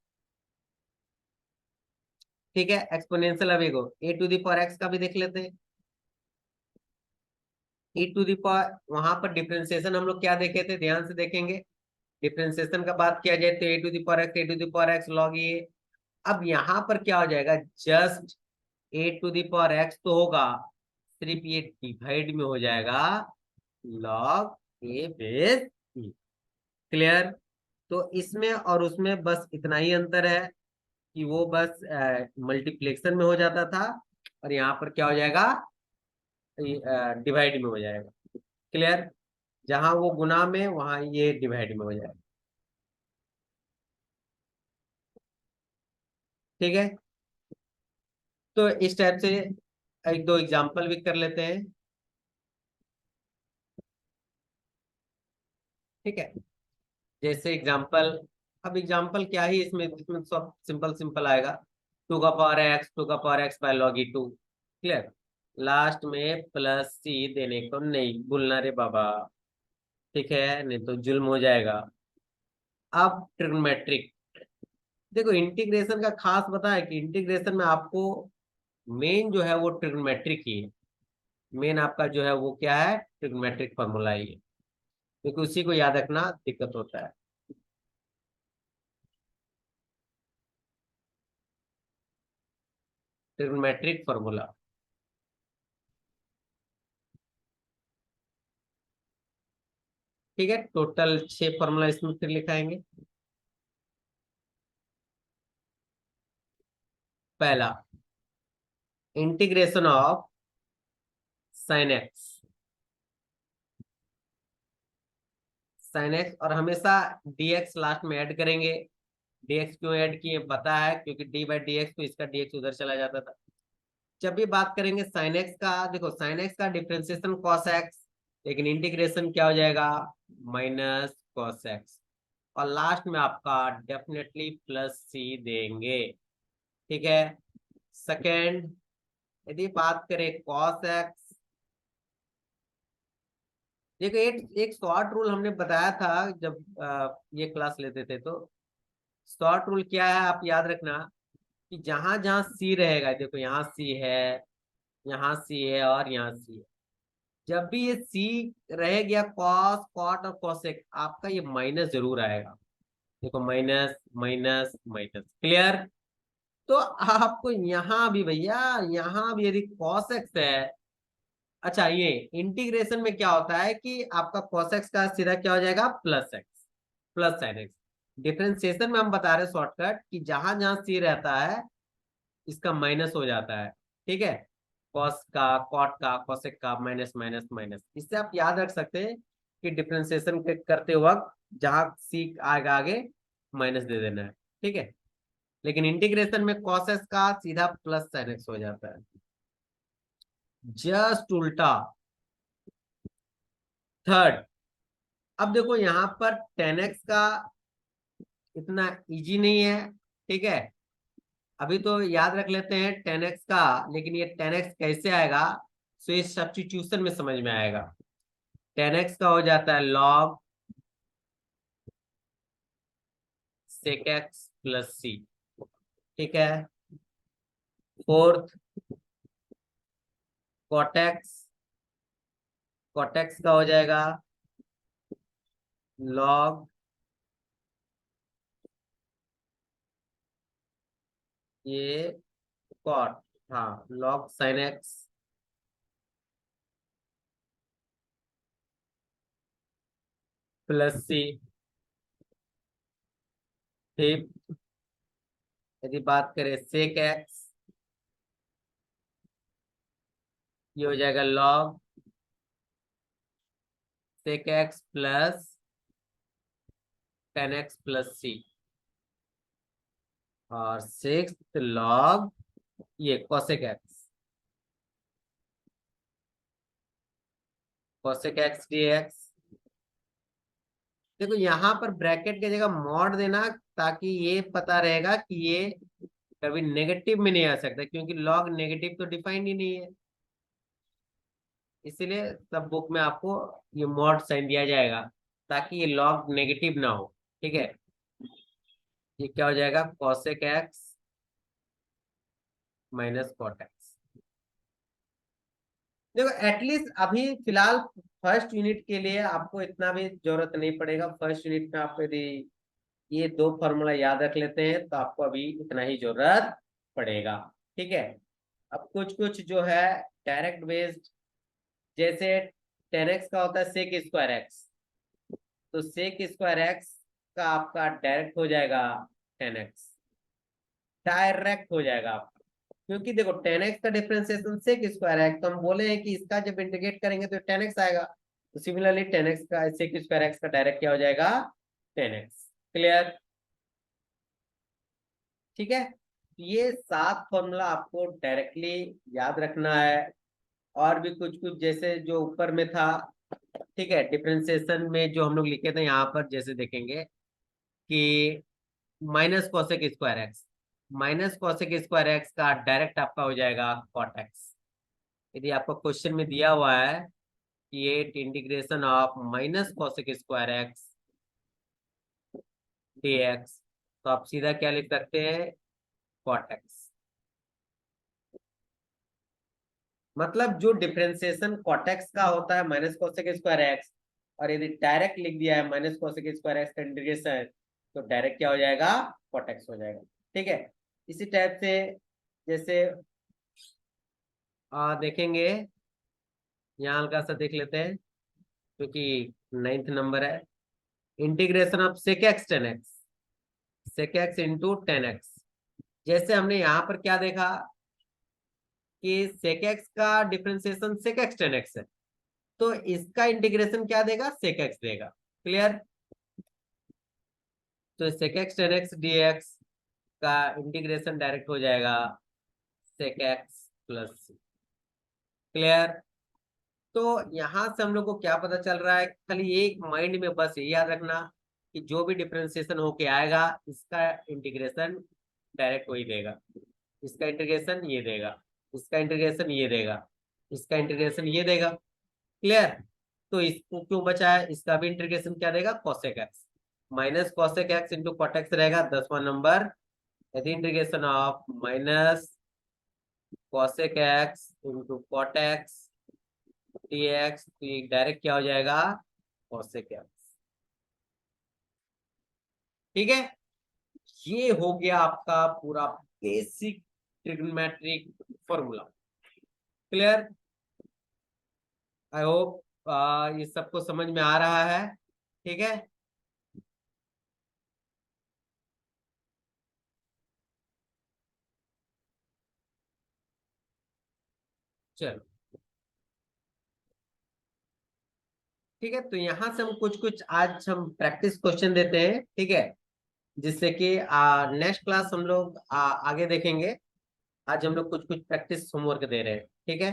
ठीक है, एक्सपोनेंशियल अब एगो ए टू द पावर एक्स का भी देख लेते हैं। ए टू द पावर, वहां पर डिफरेंशिएशन हम लोग क्या देखे थे, ध्यान से देखेंगे। डिफरेंशिएशन का बात किया जाए तो a to the power x, a to the power x log a. अब यहाँ पर क्या हो जाएगा, just a to the power x तो होगा, सिर्फ ये डिवाइड में हो जाएगा log a base e. Clear, तो इसमें और उसमें बस इतना ही अंतर है कि वो बस मल्टीप्लेक्शन में हो जाता था, और यहाँ पर क्या हो जाएगा, डिवाइड में हो जाएगा। क्लियर, जहां वो गुना में वहां ये डिवाइड में हो जाएगा। ठीक है, तो इस टाइप से एक दो एग्जांपल भी कर लेते हैं। ठीक है, जैसे एग्जांपल, अब एग्जांपल क्या ही इसमें, इसमें सब सिंपल सिंपल आएगा। 2 का पावर एक्स, 2 का power x by log E 2। Clear, last में प्लस सी देने को नहीं भूलना रे बाबा। ठीक है, नहीं तो जुल्म हो जाएगा। अब ट्रिग्नोमेट्रिक, देखो इंटीग्रेशन का खास पता है कि इंटीग्रेशन में आपको मेन जो है वो ट्रिग्नोमेट्रिक ही है। मेन आपका जो है वो क्या है, ट्रिग्नोमेट्रिक फॉर्मूला ही है, क्योंकि उसी को याद रखना दिक्कत होता है। Trigonometric formula. ठीक है, टोटल 6 फॉर्मूला इसमें फिर लिखाएंगे। पहला, integration of sine x, sine x, और हमेशा dx लास्ट में ऐड करेंगे। dx क्यों ऐड किए पता है, क्योंकि d बाई डी एक्स, तो इसका dx उधर चला जाता था। जब भी बात करेंगे साइन एक्स का, देखो साइन एक्स का डिफरेंशिएशन कॉस एक्स, लेकिन इंटीग्रेशन क्या हो जाएगा, माइनस कॉस एक्स, और लास्ट में आपका डेफिनेटली प्लस सी देंगे। ठीक है, सेकेंड, यदि बात करें कॉस एक्स, देखो एक एक शॉर्ट रूल हमने बताया था जब ये क्लास लेते थे, तो शॉर्ट रूल क्या है आप याद रखना, कि जहां जहां सी रहेगा, देखो यहाँ सी है, यहाँ सी है और यहाँ सी है, जब भी ये सी रह गया, कॉस कॉट और कॉसेक, आपका ये माइनस जरूर आएगा। देखो माइनस माइनस माइनस। क्लियर, तो आपको यहाँ भी भैया, यहाँ भी यदि कॉस एक्स है, अच्छा ये इंटीग्रेशन में क्या होता है कि आपका cos x का सीधा क्या हो जाएगा, plus x, plus sine x. Differentiation में हम बता रहे शॉर्टकट कि जहां जहां सी रहता है इसका माइनस हो जाता है। ठीक है, कॉस का, कॉट का, कोसेक का, माइनस माइनस माइनस। इससे आप याद रख सकते हैं कि डिफरेंशिएशन करते वक्त जहां सी आगे आगे माइनस दे देना है। ठीक है, लेकिन इंटीग्रेशन में cos x का सीधा प्लस साइन एक्स हो जाता है, जस्ट उल्टा। थर्ड, अब देखो यहाँ पर 10x का इतना इजी नहीं है। ठीक है, अभी तो याद रख लेते हैं 10x का, लेकिन ये 10x कैसे आएगा, सो इस सब्स्टिट्यूशन में समझ में आएगा। 10x का हो जाता है log sec x plus C, ठीक है। फोर्थ कॉटेक्स का हो जाएगा log ये कॉट, हाँ log sin x प्लस सी। फिर यदि बात करें sec x, ये हो जाएगा log sec x plus 10x plus c. और सिक्स log ये cosec x dx। देखो यहाँ पर ब्रैकेट की जगह मॉड देना, ताकि ये पता रहेगा कि ये कभी नेगेटिव में नहीं आ सकता, क्योंकि लॉग नेगेटिव तो डिफाइंड ही नहीं है। इसीलिए सब बुक में आपको ये मॉड साइन दिया जाएगा, ताकि ये लॉग नेगेटिव ना हो, ठीक है। ये क्या हो जाएगा, cosec x minus cot x. देखो एटलीस्ट अभी फिलहाल फर्स्ट यूनिट के लिए आपको इतना भी जरूरत नहीं पड़ेगा। फर्स्ट यूनिट में आप यदि ये दो फॉर्मूला याद रख लेते हैं तो आपको अभी इतना ही जरूरत पड़ेगा, ठीक है। अब कुछ कुछ जो है डायरेक्ट बेस्ड, जैसे 10x का होता है सेक स्क्वायर एक्स, तो सेक स्क्वायर एक्स का आपका डायरेक्ट हो जाएगा 10x, डायरेक्ट हो जाएगा आपका। क्योंकि देखो 10x का डिफरेंशिएशन सेक स्क्वायर है, तो हम बोले हैं कि इसका जब इंटीग्रेट करेंगे तो 10x आएगा। तो सिमिलरली 10x का सेक स्क्वायर एक्स का डायरेक्ट क्या हो जाएगा, 10x। क्लियर, ठीक है। ये 7 फॉर्मूला आपको डायरेक्टली याद रखना है। और भी कुछ कुछ जैसे जो ऊपर में था, ठीक है, डिफरेंशिएशन में जो हम लोग लिखे थे यहाँ पर जैसे देखेंगे कि माइनस कॉसेक स्क्वायर एक्स का डायरेक्ट आपका हो जाएगा कॉट एक्स। यदि आपको क्वेश्चन में दिया हुआ है कि ये integration of minus cosec square x dx, तो आप सीधा क्या लिख सकते हैं, कॉट एक्स। मतलब जो डिफरेंशिएशन कॉट एक्स का होता है माइनस कॉसेक स्क्वायर एक्स, और यदि डायरेक्ट लिख दिया है माइनस कॉसेक स्क्वायर एक्स का इंटीग्रेशन, तो डायरेक्ट क्या हो जाएगा, कॉट एक्स हो जाएगा, ठीक है। इसी टाइप से जैसे देखेंगे, यहाँ हल्का सा देख लेते हैं क्योंकि 9th नंबर है। Integration of sec x 10x, sec x into 10x। जैसे हमने यहाँ पर क्या देखा कि सेक एक्स का डिफरेंशिएशन सेक एक्स 10x है, तो इसका इंटीग्रेशन क्या देगा, सेक एक्स देगा। क्लियर, तो सेक एक्स 10x dx का इंटीग्रेशन डायरेक्ट हो जाएगा सेक एक्स प्लस। क्लियर, तो यहां से हम लोग को क्या पता चल रहा है, खाली एक माइंड में बस ये याद रखना कि जो भी डिफरेंशिएशन होके आएगा इसका इंटीग्रेशन डायरेक्ट वही देगा। इसका इंटीग्रेशन ये देगा, इसका इंटीग्रेशन ये देगा, इसका इंटीग्रेशन ये देगा। क्लियर, तो इसको क्यों बचा है, इसका भी इंटीग्रेशन क्या देगा, cosec x minus cosec x into cot x रहेगा 10वां नंबर। यदि integration of minus cosec x into cot x dx, तो ये डायरेक्ट क्या हो जाएगा, कॉसेक एक्स, ठीक है। ये हो गया आपका पूरा basic trigonometric formula. Clear, I hope ये सबको समझ में आ रहा है, ठीक है। चलो ठीक है, तो यहाँ से हम कुछ कुछ आज हम प्रैक्टिस क्वेश्चन देते हैं, ठीक है, जिससे कि नेक्स्ट क्लास हम लोग आगे देखेंगे। आज हम लोग कुछ कुछ प्रैक्टिस होमवर्क दे रहे हैं, ठीक है।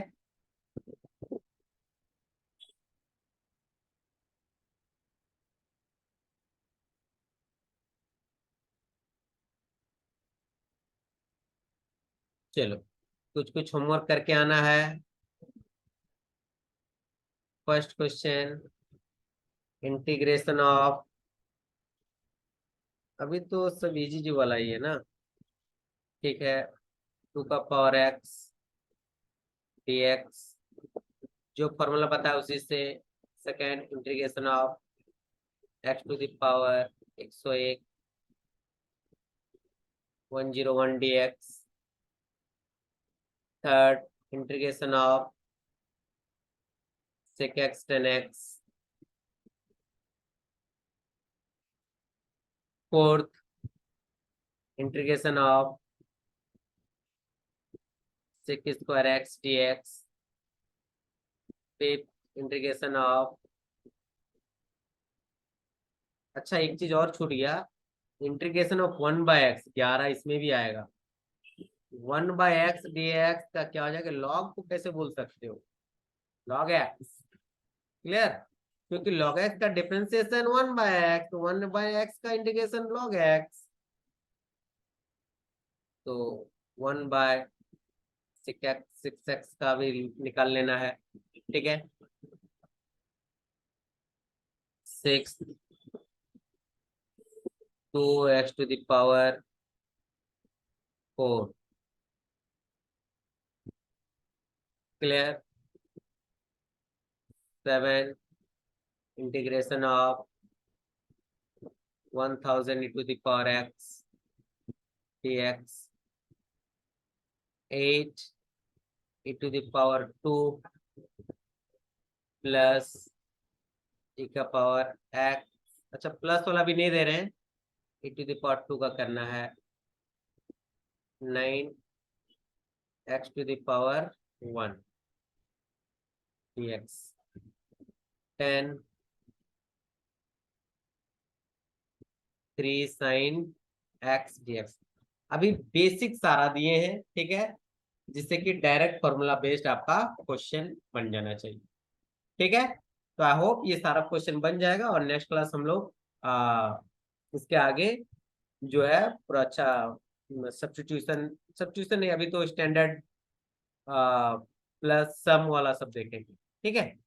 चलो कुछ कुछ होमवर्क करके आना है। फर्स्ट क्वेश्चन, इंटीग्रेशन ऑफ, अभी तो सब इजी जी वाला ही है ना, ठीक है। 2 का पावर x dx, जो फॉर्मूला पता है उसी से। Second, integration of x⁻1 101 101 dx। Third, integration of sec x tan x। Fourth, integration of sec² x dx। Fifth, integration of, अच्छा एक चीज और छूट गया, इंटीग्रेशन ऑफ 1/x, 11 इसमें भी आएगा। 1/x dx का क्या हो जाएगा, लॉग को कैसे बोल सकते हो, लॉग एक्स, क्लियर। क्योंकि लॉग एक्स का डिफरेंशिएशन 1/x, 1/x का इंटीग्रेशन लॉग एक्स, तो 1/6x का भी निकाल लेना है, ठीक है। 6 2x⁴, clear. 7, integration of 1000 e⁻x dx। 8 e⁻2 plus e⁻x, अच्छा प्लस वाला भी नहीं दे रहे हैं, e⁻2 का करना है। 9 x⁻1 dx। 10 3 sin x dx। अभी बेसिक सारा दिए हैं, ठीक है, जिससे कि डायरेक्ट फॉर्मूला बेस्ड आपका क्वेश्चन बन जाना चाहिए, ठीक है। तो आई होप ये सारा क्वेश्चन बन जाएगा, और नेक्स्ट क्लास हम लोग इसके आगे जो है पूरा अच्छा सब्स्टिट्यूशन, सब्स्टिट्यूशन नहीं, अभी तो स्टैंडर्ड प्लस सम वाला सब देखेंगे, ठीक है।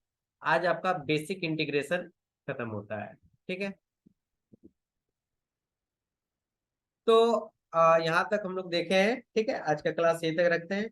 आज आपका बेसिक इंटीग्रेशन खत्म होता है, ठीक है। तो यहाँ तक हम लोग देखे हैं, ठीक है। आज का क्लास यहीं तक रखते हैं।